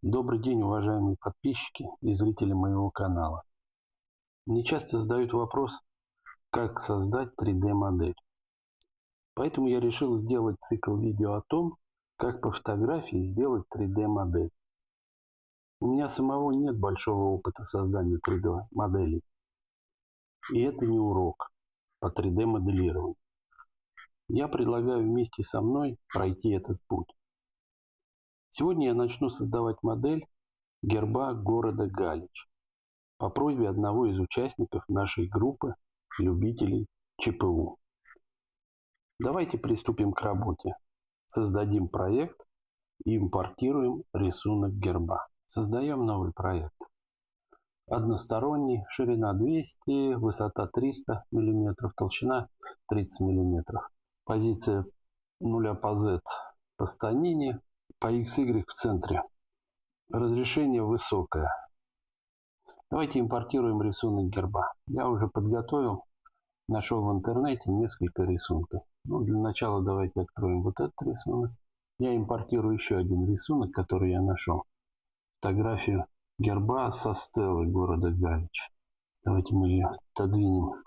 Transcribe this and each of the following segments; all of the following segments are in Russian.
Добрый день, уважаемые подписчики и зрители моего канала. Мне часто задают вопрос, как создать 3D-модель. Поэтому я решил сделать цикл видео о том, как по фотографии сделать 3D-модель. У меня самого нет большого опыта создания 3D-моделей. И это не урок по 3D-моделированию. Я предлагаю вместе со мной пройти этот путь. Сегодня я начну создавать модель герба города Галич по просьбе одного из участников нашей группы любителей ЧПУ. Давайте приступим к работе. Создадим проект и импортируем рисунок герба. Создаем новый проект. Односторонний, ширина 200, высота 300 мм, толщина 30 мм. Позиция 0 по Z по станине, по XY в центре. Разрешение высокое. Давайте импортируем рисунок герба. Я уже подготовил, нашел в интернете несколько рисунков. Для начала давайте откроем вот этот рисунок. Я импортирую еще один рисунок, который я нашел. Фотографию герба со стелы города Галич. Давайте мы ее отодвинем.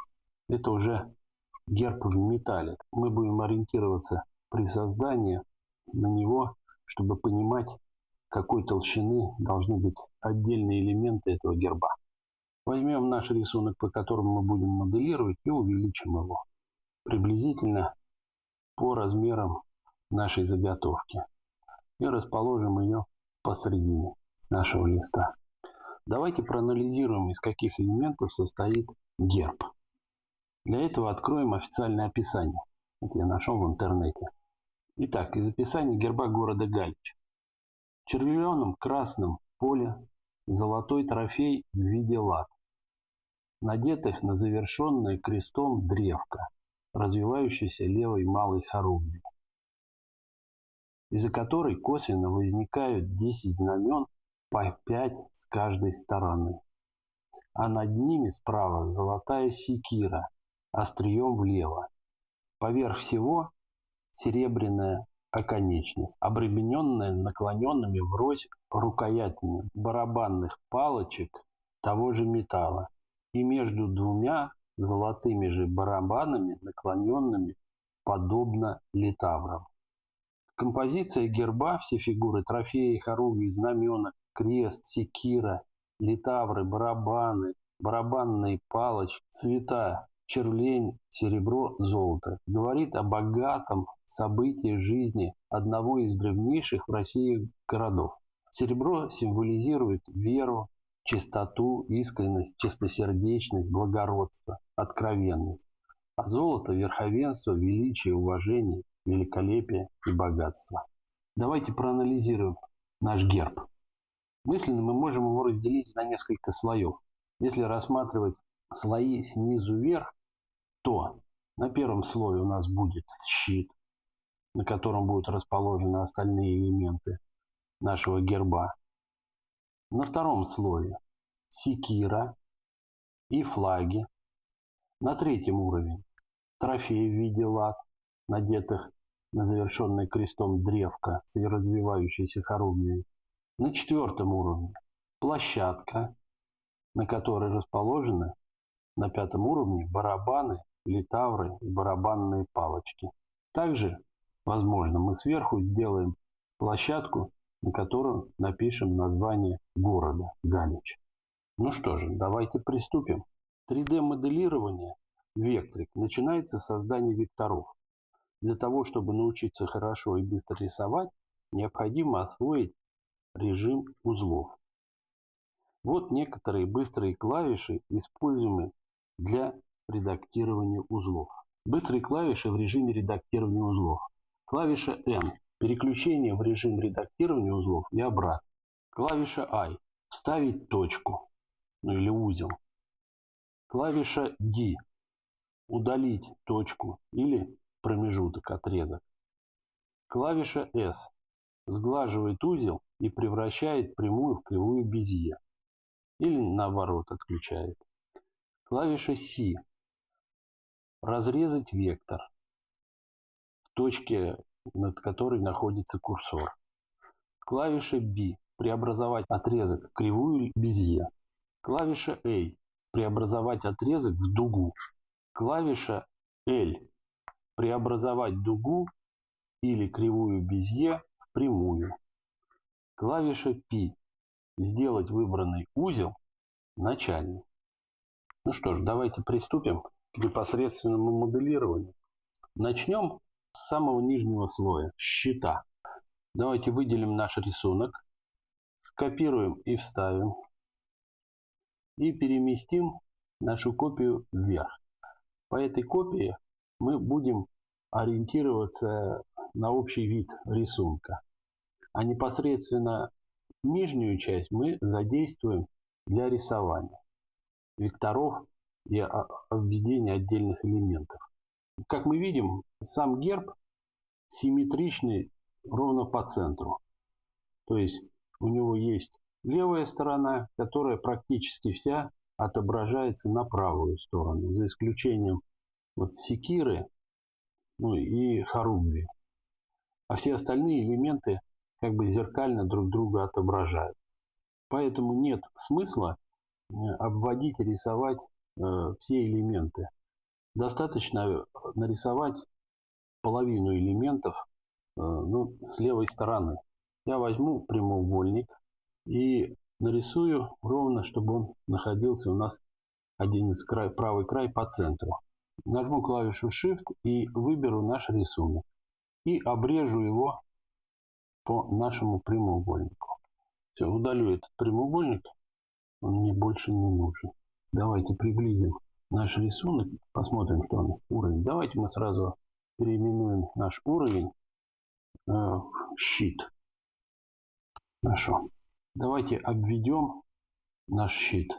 Это уже герб в металле. Мы будем ориентироваться при создании на него, чтобы понимать, какой толщины должны быть отдельные элементы этого герба. Возьмем наш рисунок, по которому мы будем моделировать, и увеличим его приблизительно по размерам нашей заготовки. И расположим ее посередине нашего листа. Давайте проанализируем, из каких элементов состоит герб. Для этого откроем официальное описание. Это я нашел в интернете. Итак, из описания герба города Галич. В червленом красном поле золотой трофей в виде лат, надетых на завершенное крестом древко, развивающейся левой малой хоругвью, из-за которой косвенно возникают 10 знамен по 5 с каждой стороны. А над ними справа золотая секира, острием влево. Поверх всего серебряная оконечность, обремененная наклоненными врозь рукоятями барабанных палочек того же металла, и между двумя золотыми же барабанами, наклоненными подобно литаврам. Композиция герба, все фигуры, трофеи, хоругви, знамена, крест, секира, литавры, барабаны, барабанные палочки, цвета, червлень, серебро, золото, говорит о богатом событии жизни одного из древнейших в России городов. Серебро символизирует веру, чистоту, искренность, чистосердечность, благородство, откровенность. А золото – верховенство, величие, уважение, великолепие и богатство. Давайте проанализируем наш герб. Мысленно мы можем его разделить на несколько слоев. Если рассматривать слои снизу вверх, то на первом слое у нас будет щит, на котором будут расположены остальные элементы нашего герба. На втором слое секира и флаги. На третьем уровне трофей в виде лат, надетых на завершенное крестом древко с развивающейся хоругвью. На четвертом уровне площадка, на которой расположены на пятом уровне барабаны, литавры и барабанные палочки. Также, возможно, мы сверху сделаем площадку, на которую напишем название города Галич. Ну что же, давайте приступим. 3D-моделирование векторик начинается с создания векторов. Для того, чтобы научиться хорошо и быстро рисовать, необходимо освоить режим узлов. Вот некоторые быстрые клавиши, используемые для редактирования узлов. Быстрые клавиши в режиме редактирования узлов. Клавиша N – переключение в режим редактирования узлов и обратно. Клавиша I – вставить точку, или узел. Клавиша D – удалить точку или промежуток, отрезок. Клавиша S – сглаживает узел и превращает прямую в кривую Безье. Или наоборот отключает. Клавиша C – разрезать вектор в точке, над которой находится курсор. Клавиша B преобразовать отрезок в кривую Безье. Клавиша A – преобразовать отрезок в дугу. Клавиша L – преобразовать дугу или кривую Безье в прямую. Клавиша P – сделать выбранный узел начальным. Ну что ж, давайте приступим к непосредственному моделированию. Начнем с самого нижнего слоя – щита. Давайте выделим наш рисунок, скопируем и вставим. И переместим нашу копию вверх. По этой копии мы будем ориентироваться на общий вид рисунка. А непосредственно нижнюю часть мы задействуем для рисования векторов и обведения отдельных элементов. Как мы видим, сам герб симметричный ровно по центру. То есть у него есть левая сторона, которая практически вся отображается на правую сторону, за исключением вот секиры, ну и хоругви. А все остальные элементы как бы зеркально друг друга отображают. Поэтому нет смысла обводить и рисовать все элементы. Достаточно нарисовать половину элементов с левой стороны. Я возьму прямоугольник и нарисую ровно, чтобы он находился у нас один из правый край по центру. Нажму клавишу Shift и выберу наш рисунок. И обрежу его по нашему прямоугольнику. Все, удалю этот прямоугольник. Он мне больше не нужен. Давайте приблизим наш рисунок. Посмотрим, что он уровень. Давайте мы сразу переименуем наш уровень в щит. Хорошо. Давайте обведем наш щит.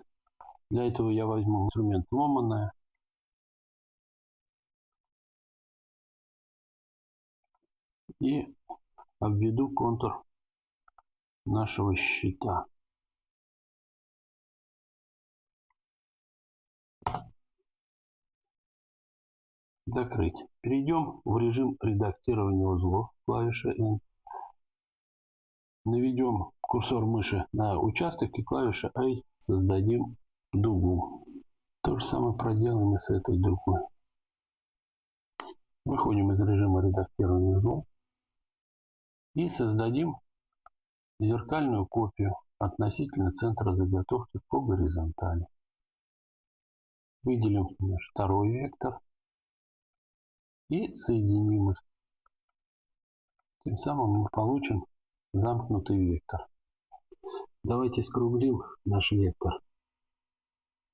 Для этого я возьму инструмент ломаная. И обведу контур нашего щита. Закрыть. Перейдем в режим редактирования узлов. Клавиша N. Наведем курсор мыши на участок и клавиша A создадим дугу. То же самое проделаем и с этой дугой. Выходим из режима редактирования узлов и создадим зеркальную копию относительно центра заготовки по горизонтали. Выделим наш второй вектор и соединим их. Тем самым мы получим замкнутый вектор. Давайте скруглим наш вектор.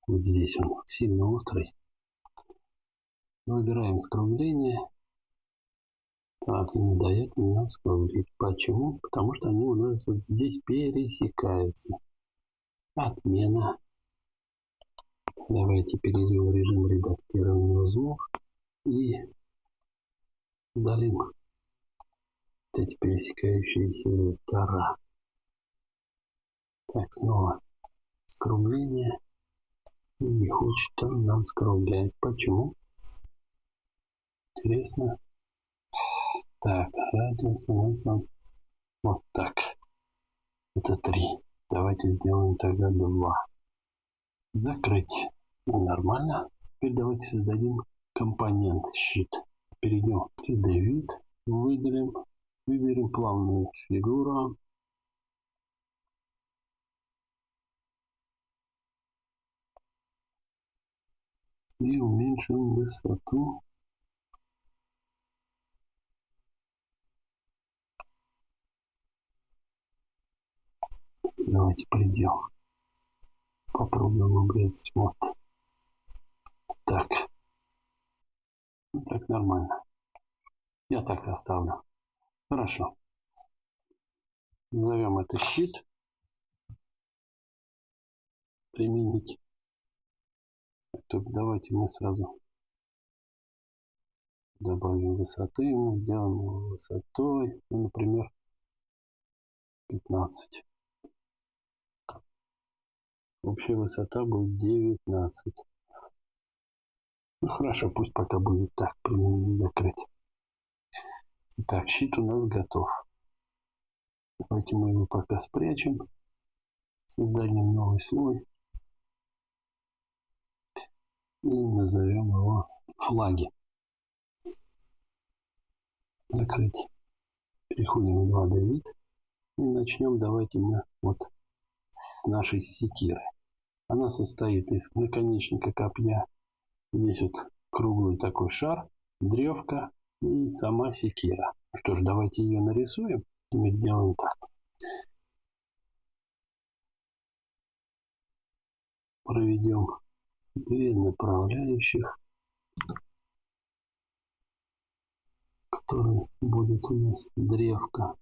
Вот здесь он сильно острый. Выбираем скругление. Так, и не дает нам скруглить. Почему? Потому что они у нас вот здесь пересекаются. Отмена. Давайте перейдем в режим редактирования узлов и удалим вот эти пересекающиеся вектора. Так, снова скругление. И не хочет он нам скруглять. Почему? Интересно. Так, радиус у нас он вот так. Это 3. Давайте сделаем тогда 2. Закрыть. Нормально. Теперь давайте создадим компонент щит. Перейдем в 3D вид. Выберем плавную фигуру. И уменьшим высоту. Давайте предел. Попробуем обрезать. Вот. Так. Так нормально. Я так оставлю. Хорошо. Назовем это щит. Применить. Только давайте мы сразу добавим высоты. Мы сделаем его высотой, ну, например, 15. Общая высота будет 19. Ну хорошо, пусть пока будет так. Применить, закрыть. Итак, щит у нас готов. Давайте мы его пока спрячем. Создадим новый слой. И назовем его флаги. Закрыть. Переходим в 2D вид. И начнем давайте мы вот с нашей секиры. Она состоит из наконечника копья. Здесь вот круглый такой шар, древко и сама секира. Что ж, давайте ее нарисуем. Мы сделаем так. Проведем две направляющих, которые будут у нас древко.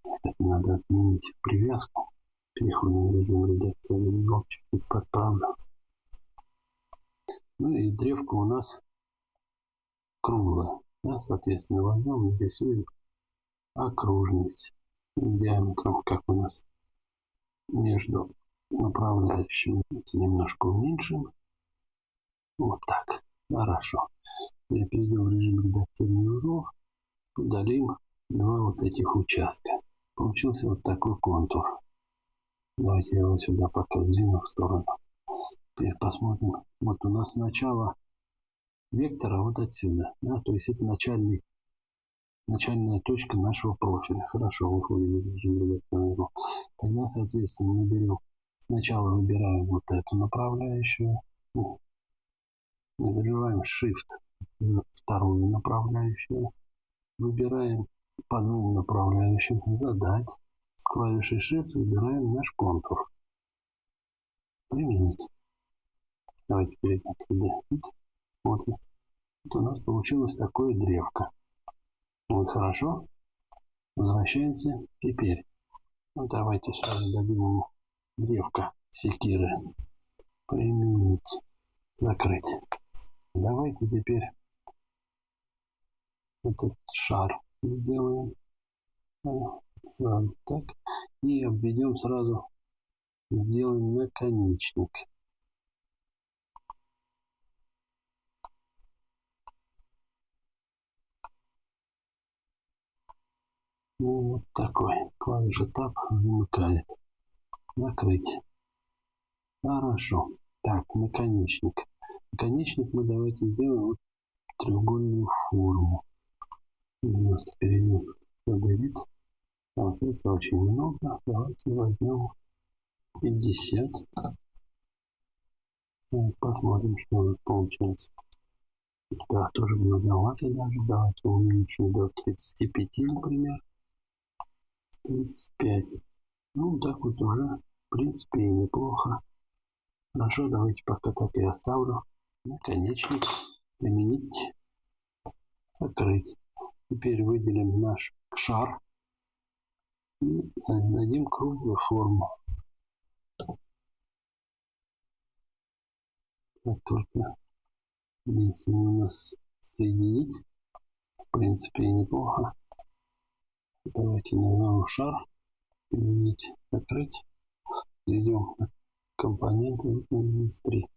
Так, это надо отменить привязку. Переходим в режим редактора. Чуть-чуть подправлю. Ну и древко у нас круглое. Да, соответственно, возьмем и нарисуем окружность диаметром, как у нас между направляющими. Немножко уменьшим. Вот так. Хорошо. Теперь перейдем в режим редактирования узлов. Удалим два вот этих участка. Получился вот такой контур. Давайте я его сюда пока сдвину в сторону. Теперь посмотрим. Вот у нас начало вектора вот отсюда. Да? То есть это начальная точка нашего профиля. Хорошо, выходим в режим редактирования. Тогда, соответственно, мы берем. Сначала выбираем вот эту направляющую. Нажимаем Shift, вторую направляющую. Выбираем по двум направляющим. Задать. С клавишей Shift выбираем наш контур. Применить. Давайте перейдем сюда. Вот у нас получилось такое древко. Вот хорошо. Возвращаемся. Теперь давайте сразу дадим ему древко секиры. Применить. Закрыть. Давайте теперь этот шар сделаем. Сразу так. И обведем сразу. Сделаем наконечник. Ну, вот такой. Клавиша Tab замыкает. Закрыть. Хорошо. Так, наконечник. Наконечник мы давайте сделаем вот треугольную форму. 90 перейдем в вид. Так, это очень много. Давайте возьмем 50. Так, посмотрим, что у нас получается. Да, тоже многовато даже. Давайте уменьшим до 35, например. 35. Ну, так вот уже, в принципе, и неплохо. Хорошо, давайте пока так и оставлю. Наконечник. Применить. Закрыть. Теперь выделим наш шар. И создадим круглую форму. Так, только если у нас соединить, в принципе, и неплохо. Давайте назовем шар. Применить. Закрыть. Перейдем к компонентам из 3.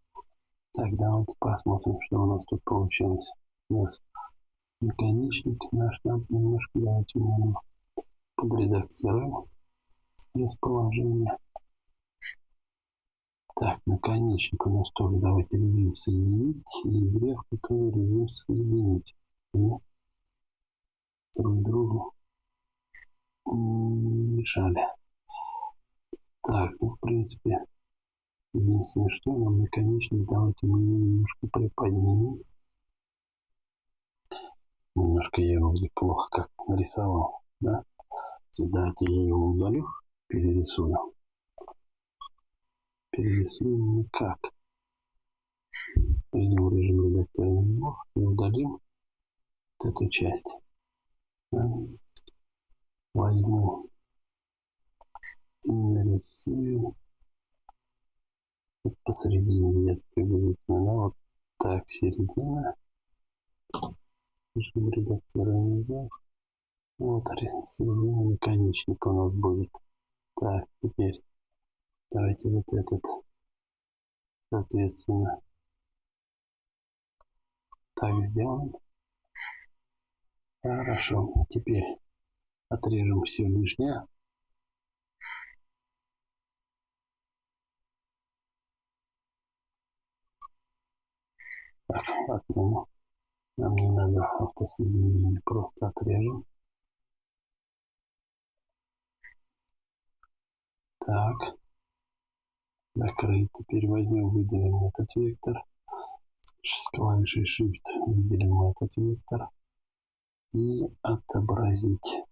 Так, давайте посмотрим, что у нас тут получилось. У нас наконечник наш там немножко. Давайте мы его подредактируем. Расположение. Так, наконечник у нас тоже. Давайте режим соединить. И древко тоже режим соединить. И друг другу мешали. Так, ну в принципе, единственное, что нам наконечник, давайте мы его немножко приподнимем. Немножко я его неплохо как нарисовал. Да? Давайте я его удалю, перерисую. Перерисуем мы как. Перейдем в режим редактирования и удалим вот эту часть. Да? Возьму и нарисую вот посередине где-то приблизительно. Да? Вот так, середина. Режим редактирования. Вот середина наконечника у нас будет. Так, теперь давайте вот этот, соответственно, так сделаем. Хорошо. Теперь отрежем все лишнее. Так, отмену. Нам не надо автосоединение, просто отрежем. Так. Закрыть. Теперь возьмем, выделим этот вектор. С клавишей Shift выделим этот вектор. И отобразить.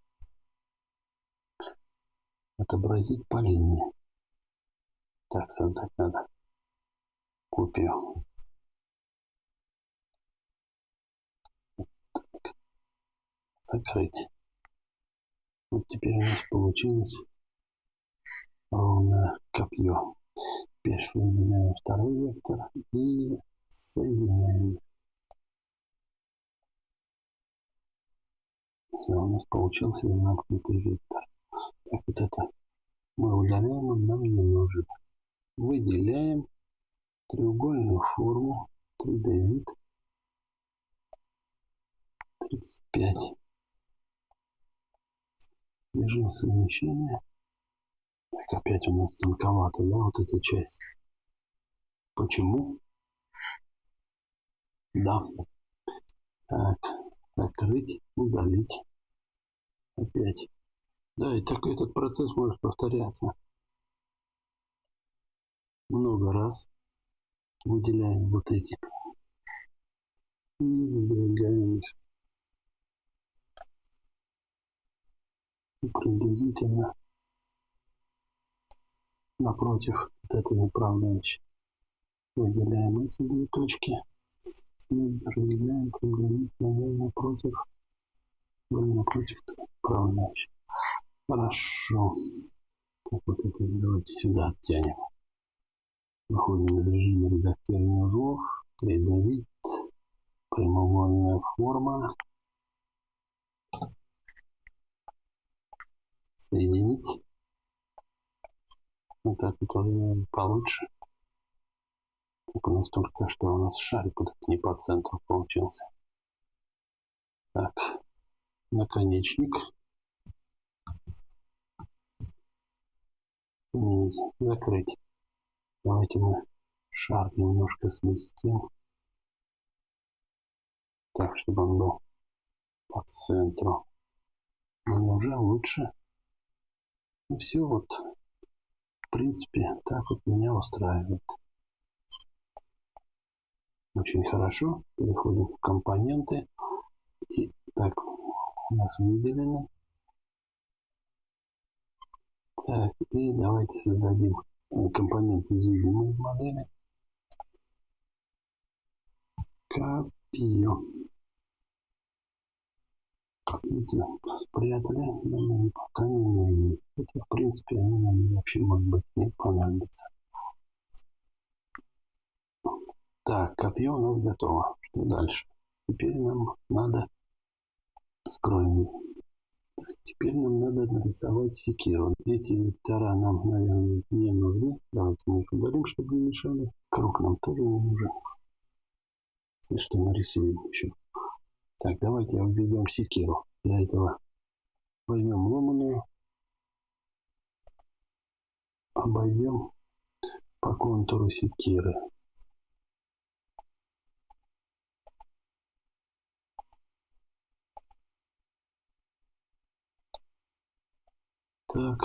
Отобразить по линии. Так, создать надо копию. Так. Закрыть. Вот теперь у нас получилось ровное копье. Теперь выделяем второй вектор и соединяем. Все, у нас получился замкнутый вектор. Так, вот это мы удаляем, он нам не нужен. Выделяем треугольную форму 3D вид 35. Режим совмещения. Так, опять у нас тонковато, да, вот эта часть. Почему? Да. Так, закрыть, удалить. Опять. Да, и так этот процесс может повторяться много раз. Выделяем вот эти и сдвигаем их приблизительно напротив вот этой направляющей. Выделяем эти две точки и сдвигаем приблизительно напротив направляющей. Хорошо. Так, вот это давайте сюда оттянем. Выходим из режима редактирования узлов. 3D вид. Прямоугольная форма. Соединить. Вот так вот уже получше. Только настолько, что у нас шарик вот не по центру получился. Так. Наконечник. Закрыть. Давайте мы шар немножко сместим. Так, чтобы он был по центру. Но уже лучше. И все вот. В принципе, так вот меня устраивает. Очень хорошо. Переходим в компоненты. И так, у нас выделены. Так, и давайте создадим компонент из видимой модели. Копию. Эти спрятали, нам они пока не нужны. Хотя, в принципе, они нам вообще, может быть, не понадобятся. Так, копье у нас готово. Что дальше? Теперь нам надо... Скроем. Так, теперь нам надо нарисовать секиру. Эти вектора нам, наверное, не нужны. Давайте мы их удалим, чтобы не мешали. Круг нам тоже не нужен. Если что, нарисуем еще. Так, давайте введем секиру. Для этого возьмем ломаную. Обойдем по контуру секиры. Так.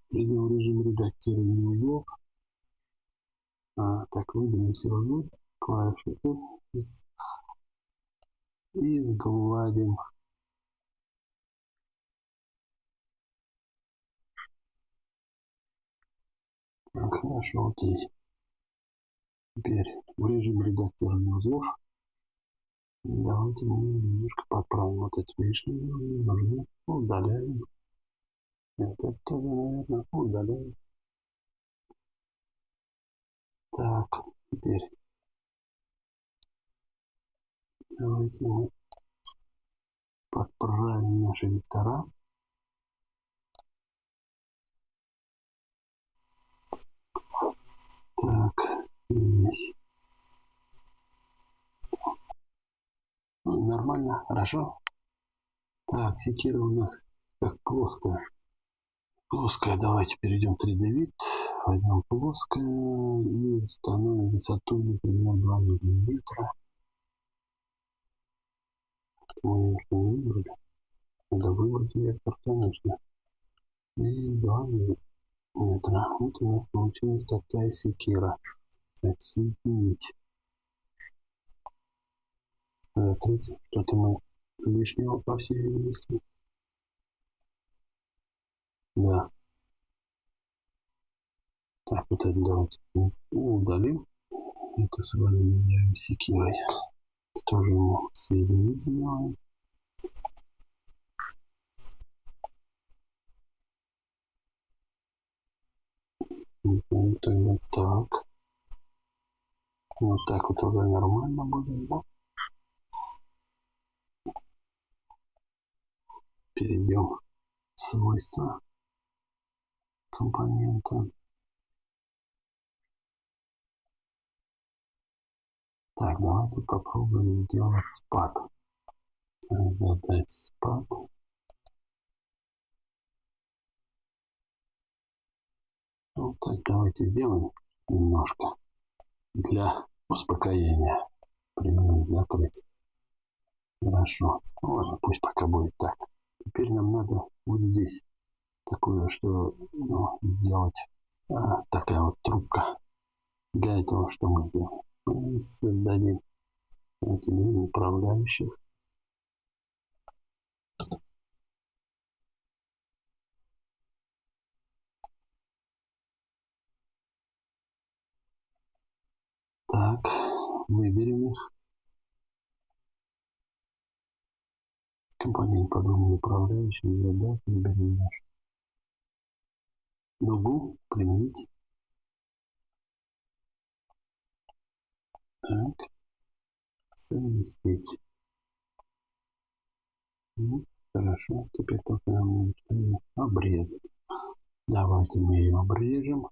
Перейдем в режим редактирования узлов. Так, выделим все узлы. Клавишу S. И сгладим. Так, хорошо, окей. Теперь в режим редактирования узлов. Давайте мы немножко подправим вот эти лишние нужны. Удаляем. Это тоже, наверное, удаляем. Так, теперь давайте мы подправим наши вектора. Так, здесь. Нормально, хорошо. Так, секира у нас как плоская. Плоская. Давайте перейдем в 3D вид. Возьмем плоское и установим высоту, например, 2 миллиметра. Мы что выбрали? Надо выбрать вектор, конечно. И 2 миллиметра. Вот у нас получилась такая секира. Отсоединить. Закрыть. Что-то мы лишнего, по всей видимости. Да. Так, вот это давайте удалим. Это с вами назовем секирой. Тоже ему соединить сделаем. Вот так. Вот так вот уже нормально будет, да? Перейдем в свойства компонента. Так, давайте попробуем сделать спад. Задать спад. Вот так давайте сделаем немножко для успокоения. Применить, закрыть. Хорошо. Ладно, пусть пока будет так. Теперь нам надо вот здесь такое, что сделать такая вот трубка. Для этого что мы сделаем? Мы создадим эти две направляющих. Так, выберем их. Компонент по двум направляющим. Задать, выберем наш дугу, применить. Так, совместить. Ну, хорошо, теперь только нам нужно обрезать. Давайте мы ее обрежем.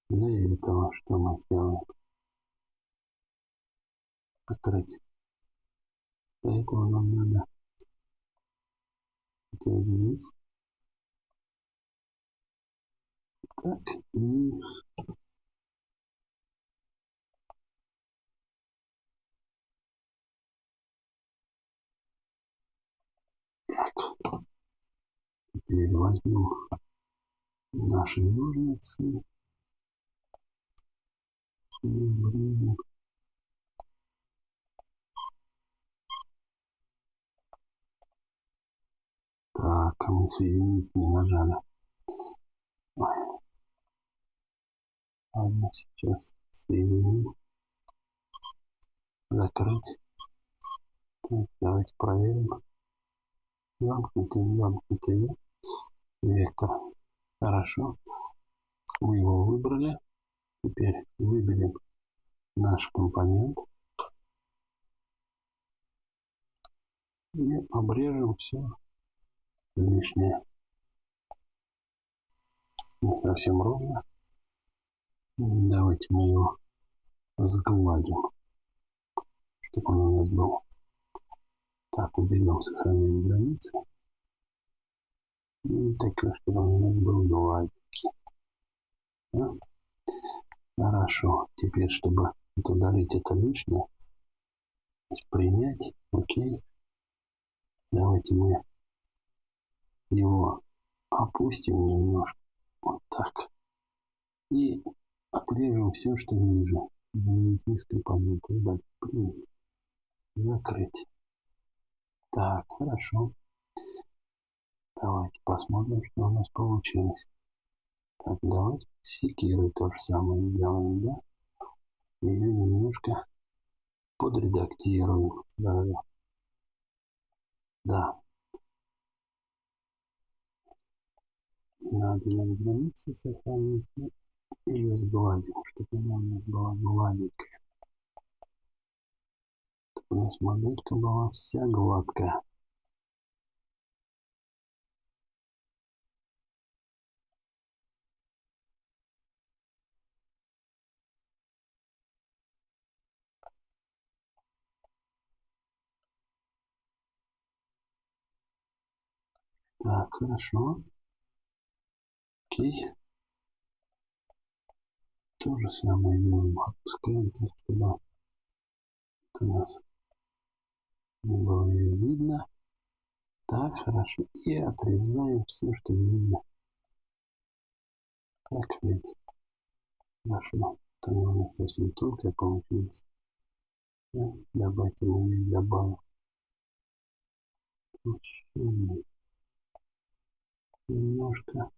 Для этого что мы сделаем? Открыть. Для этого нам надо вот здесь. Так, и так. Теперь возьмем наши ножницы. Так, а мы соединить не нажали. Ой. Ладно, сейчас соединим. Закрыть. Так, давайте проверим. Замкнутый вектор. Хорошо. Мы его выбрали. Теперь выберем наш компонент. И обрежем все лишнее. Не совсем ровно. Давайте мы его сгладим, чтобы он у нас был. Так, уберем сохранение границы. И так, чтобы он у нас был гладкий. Да? Хорошо. Теперь, чтобы удалить это лишнее, принять. Окей. Давайте мы его опустим немножко. Вот так. И отрежем все, что ниже. Из компонентов. Закрыть. Так, хорошо. Давайте посмотрим, что у нас получилось. Так, давайте с секирой то же самое сделаем, да? Ее немножко подредактируем сразу. Да. Надо нам границы сохранить. Ее сгладим, чтобы она у нас была гладенькая. Чтобы у нас моделька была вся гладкая. Так, хорошо. Окей. То же самое делаем. Отпускаем, так, чтобы это у нас не было ее видно. Так, хорошо. И отрезаем все, что видно. Так ведь. Хорошо. Там у нас совсем тонкая получилась. Да, давайте мы ее добавим. Еще немножко.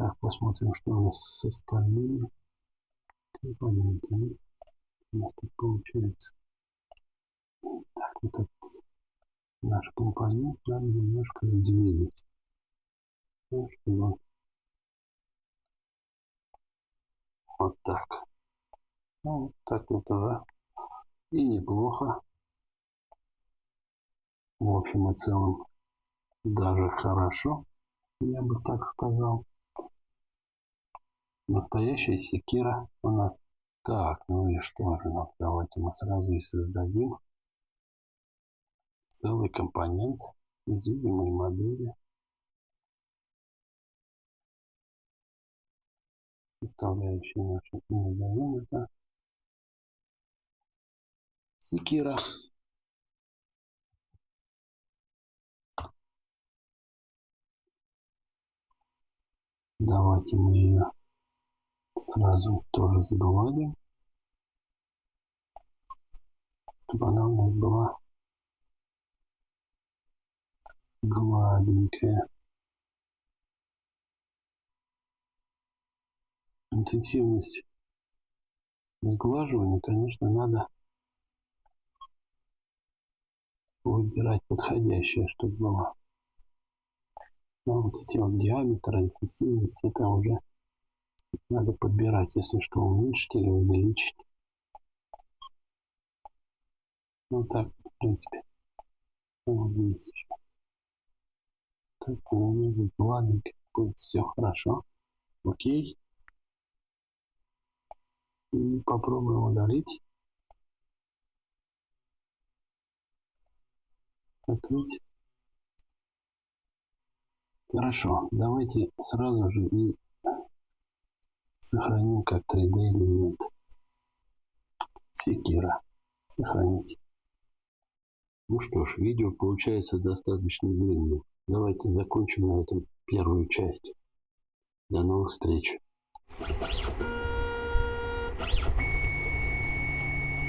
Так, посмотрим, что у нас с остальными компонентами. У нас тут получается. Так, вот этот наш компонент надо немножко сдвинуть. Ну, чтобы он вот так. Ну, вот так вот уже. И неплохо. В общем и целом даже хорошо, я бы так сказал. Настоящая секира у нас. Так, ну и что же, ну, давайте мы сразу и создадим целый компонент из видимой модели. Составляющие наши, назовем это секира. Давайте мы ее сразу тоже сгладим, чтобы она у нас была гладенькая. Интенсивность сглаживания, конечно, надо выбирать подходящее, чтобы было. Но вот эти вот диаметры, интенсивность, это уже надо подбирать, если что, уменьшить или увеличить. Ну так, в принципе, вот здесь еще. Так, у нас гладенько будет все хорошо. Окей. И попробуем удалить. Открыть. Хорошо. Давайте сразу же и сохраним как 3D элемент. Секира. Сохранить. Ну что ж, видео получается достаточно длинным. Давайте закончим на этом первую часть. До новых встреч.